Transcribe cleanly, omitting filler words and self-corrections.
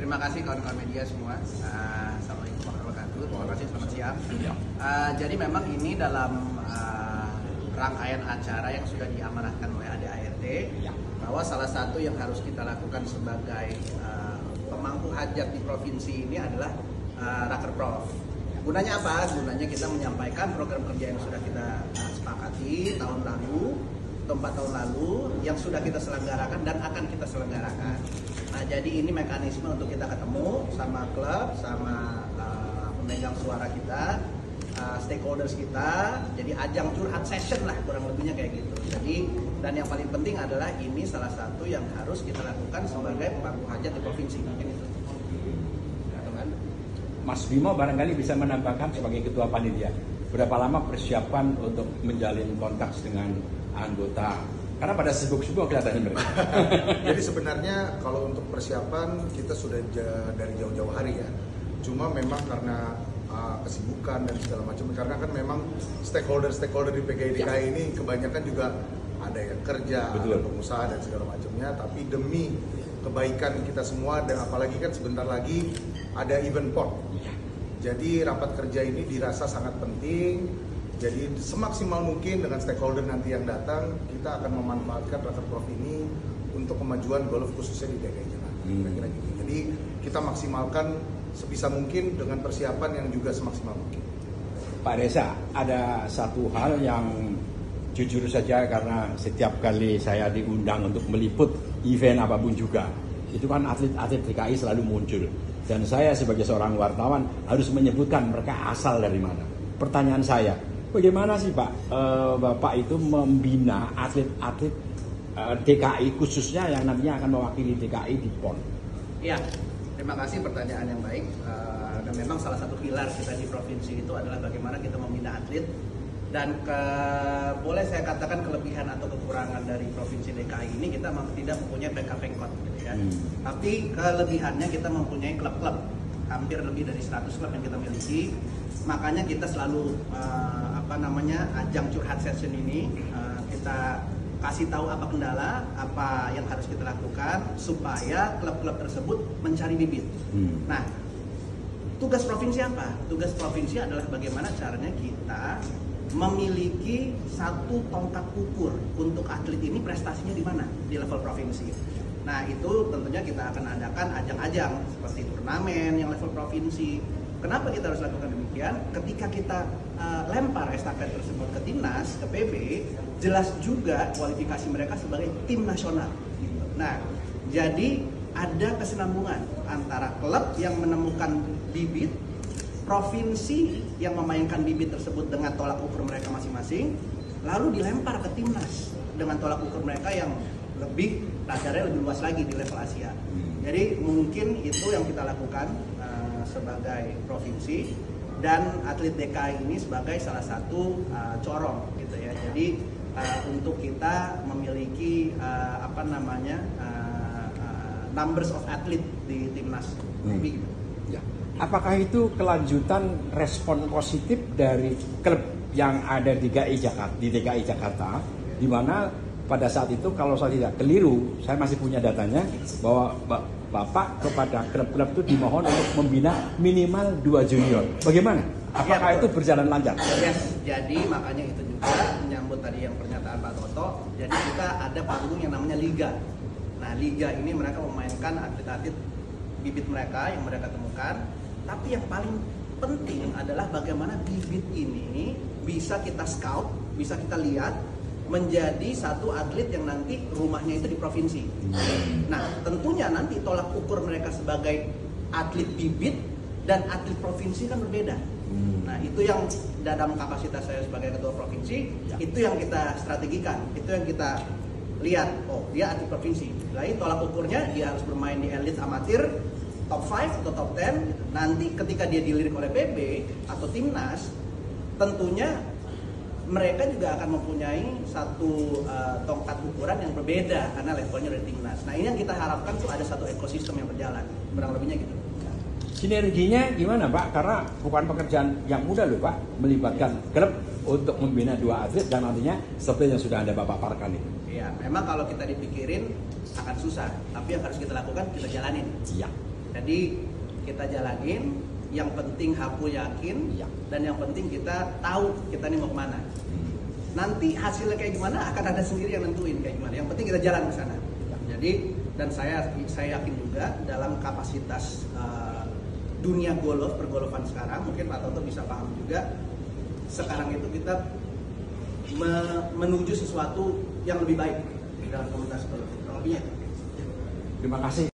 Terima kasih kawan-kawan media semua. Assalamualaikum warahmatullahi wabarakatuh. Terima kasih, selamat siang. Jadi memang ini dalam rangkaian acara yang sudah diamanatkan oleh ADART, bahwa salah satu yang harus kita lakukan sebagai pemangku hajat di provinsi ini adalah Rakerprof. Gunanya apa? Gunanya kita menyampaikan program kerja yang sudah kita sepakati tahun lalu, atau 4 tahun lalu, yang sudah kita selenggarakan dan akan kita selenggarakan. Nah, jadi ini mekanisme untuk kita ketemu sama klub, sama pemegang suara kita, stakeholders kita. Jadi ajang curhat session lah, kurang lebihnya kayak gitu. Jadi, dan yang paling penting adalah ini salah satu yang harus kita lakukan sebagai pemangku hajat di provinsi. Mungkin itu. Mas Bimo barangkali bisa menambahkan sebagai ketua panitia, berapa lama persiapan untuk menjalin kontak dengan anggota? Karena pada sibuk-sibuk kelihatannya mereka. Jadi sebenarnya kalau untuk persiapan kita sudah dari jauh-jauh hari ya. Cuma memang karena kesibukan dan segala macam, karena kan memang stakeholder di PGI DKI ini kebanyakan juga ada yang kerja, ada pengusaha dan segala macamnya. Tapi demi kebaikan kita semua, dan apalagi kan sebentar lagi ada event PON. Jadi rapat kerja ini dirasa sangat penting. Jadi semaksimal mungkin dengan stakeholder nanti yang datang, kita akan memanfaatkan Rakerprof ini untuk kemajuan golf khususnya di DKI Jakarta. Kira-kira gitu. Jadi kita maksimalkan sebisa mungkin dengan persiapan yang juga semaksimal mungkin. Pak Reza, ada satu hal yang jujur saja, karena setiap kali saya diundang untuk meliput event apapun juga, itu kan atlet-atlet DKI selalu muncul. Dan saya sebagai seorang wartawan harus menyebutkan mereka asal dari mana. Pertanyaan saya, bagaimana sih Pak, Bapak itu membina atlet-atlet DKI khususnya yang nantinya akan mewakili DKI di PON? Iya, terima kasih, pertanyaan yang baik. Dan memang salah satu pilar kita di provinsi itu adalah bagaimana kita membina atlet. Dan boleh saya katakan kelebihan atau kekurangan dari provinsi DKI ini, kita tidak mempunyai backup pengkot, gitu ya. Tapi kelebihannya kita mempunyai klub-klub, hampir lebih dari 100 klub yang kita miliki. Makanya kita selalu ajang curhat session ini, kita kasih tahu apa kendala, apa yang harus kita lakukan supaya klub-klub tersebut mencari bibit. Nah, tugas provinsi apa? Tugas provinsi adalah bagaimana caranya kita memiliki satu tongkat ukur untuk atlet ini prestasinya di mana di level provinsi. Nah, itu tentunya kita akan adakan ajang-ajang seperti turnamen yang level provinsi. Kenapa kita harus lakukan demikian? Ketika kita lempar estafet tersebut ke timnas, ke PB, jelas juga kualifikasi mereka sebagai tim nasional. Nah, jadi ada kesinambungan antara klub yang menemukan bibit, provinsi yang memainkan bibit tersebut dengan tolak ukur mereka masing-masing, lalu dilempar ke timnas dengan tolak ukur mereka yang lebih kadarnya lebih luas lagi di level Asia. Jadi mungkin itu yang kita lakukan sebagai provinsi, dan atlet DKI ini sebagai salah satu corong gitu ya. Jadi untuk kita memiliki numbers of atlet di timnas gitu. Ya. Apakah itu kelanjutan respon positif dari klub yang ada di DKI Jakarta, di mana pada saat itu kalau saya tidak keliru, saya masih punya datanya, bahwa Bapak kepada klub-klub itu dimohon untuk membina minimal 2 junior. Bagaimana? Apakah itu berjalan lancar? Yes, jadi makanya itu juga menyambut tadi yang pernyataan Pak Toto. Jadi kita ada panggung yang namanya liga. Nah, liga ini mereka memainkan atlet-atlet bibit mereka yang mereka temukan. Tapi yang paling penting adalah bagaimana bibit ini bisa kita scout, bisa kita lihat menjadi satu atlet yang nanti rumahnya itu di provinsi. Nah, tentunya nanti tolak ukur mereka sebagai atlet bibit dan atlet provinsi kan berbeda. Nah, itu yang dalam kapasitas saya sebagai ketua provinsi, itu yang kita strategikan, itu yang kita lihat. Oh, dia atlet provinsi. Lain tolak ukurnya dia harus bermain di elit amatir, top 5 atau top 10. Nanti ketika dia dilirik oleh PB atau timnas, tentunya mereka juga akan mempunyai satu tongkat ukuran yang berbeda karena levelnya dari timnas. Nah, ini yang kita harapkan tuh ada satu ekosistem yang berjalan, kurang lebihnya gitu. Sinerginya gimana Pak? Karena bukan pekerjaan yang mudah loh Pak, melibatkan klub untuk membina 2 atlet dan nantinya seperti yang sudah Anda Bapak paparkan itu. Iya, memang kalau kita dipikirin akan susah, tapi yang harus kita lakukan kita jalanin. Iya. Jadi kita jalanin, yang penting Hapu yakin, Iya. dan yang penting kita tahu kita nih mau kemana. Nanti hasilnya kayak gimana akan ada sendiri yang nentuin kayak gimana. Yang penting kita jalan ke sana. Jadi dan saya yakin juga dalam kapasitas dunia golf pergolfan sekarang, mungkin Pak Toto bisa paham juga. Sekarang itu kita menuju sesuatu yang lebih baik dalam komunitas golf. Lebihnya. Terima kasih.